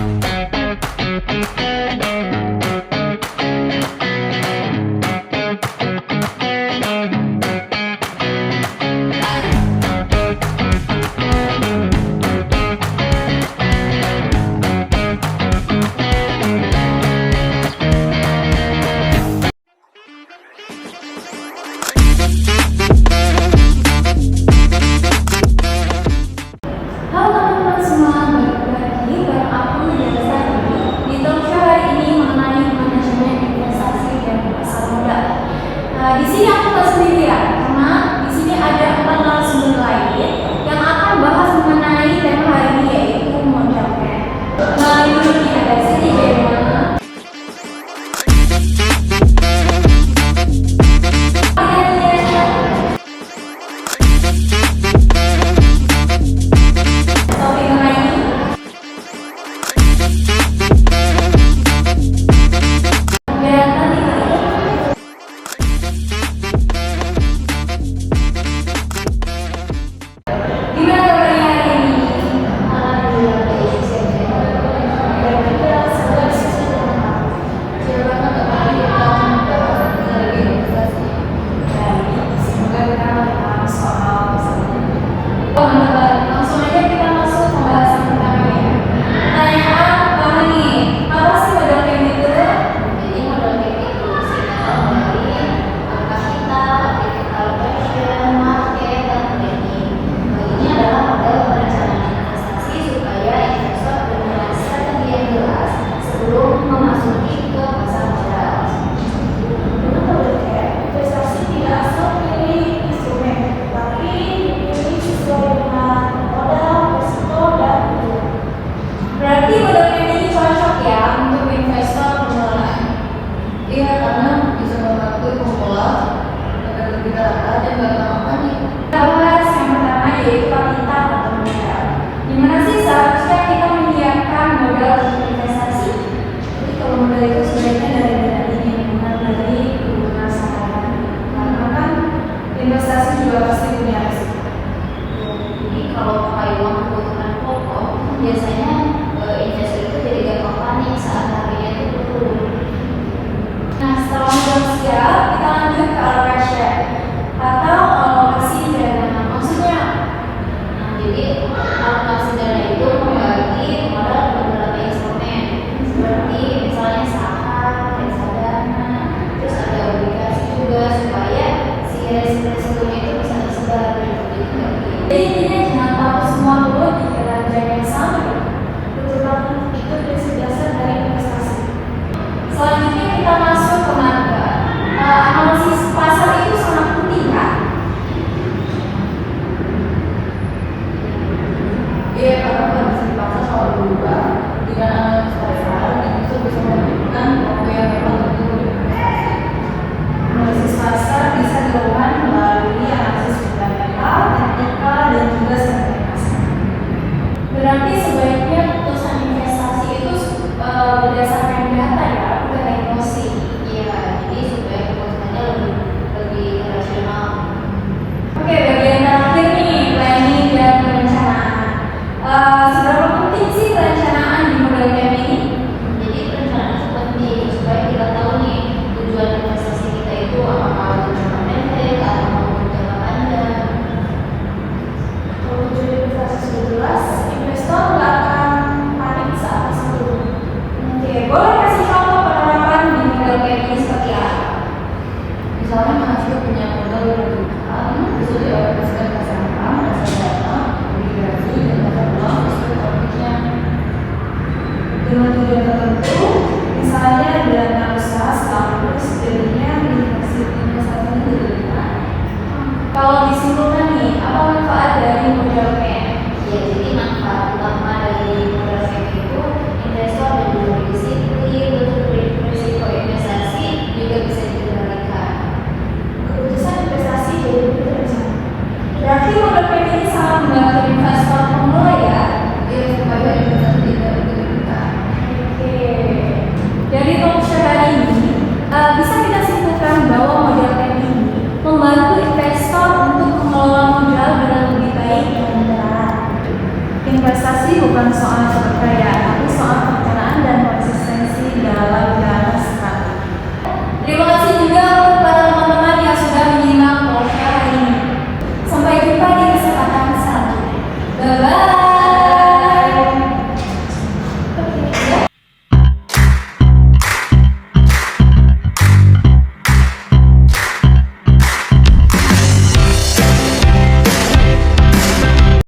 Halo teman-teman semua, balik lagi bareng aku Desa di talk show hari ini mengenai manajemen investasi dan pasar modal. Di sini aku nggak sendirian, karena di sini ada 4 narasumber lain yang akan bahas mengenai tema hari ini, yaitu modal net. Nah, ini ada Siti Jena, Taufik Nuraini, dan nanti gimana kabarnya hari ini? Alhamdulillah baik saja. Dan kita segala sesuatu jangan kembali lagi investasi. Baik, semoga kita mengenal soal teman-teman, langsung aja kita masuk pembahasan pertamanya. Pertanyaan pertama nih, apa sih modal capital? Jadi modal capital singkat dari capital allocation, market, dan trading. Ini adalah modal perencanaan investasi supaya investor punya strategi yang jelas sebelum memasuki ke pasar modal. Dengan modal cap, investasi tidak asal pilih instrumen, tapi dipilih sesuai dengan modal, risiko, dan tujuan. Berarti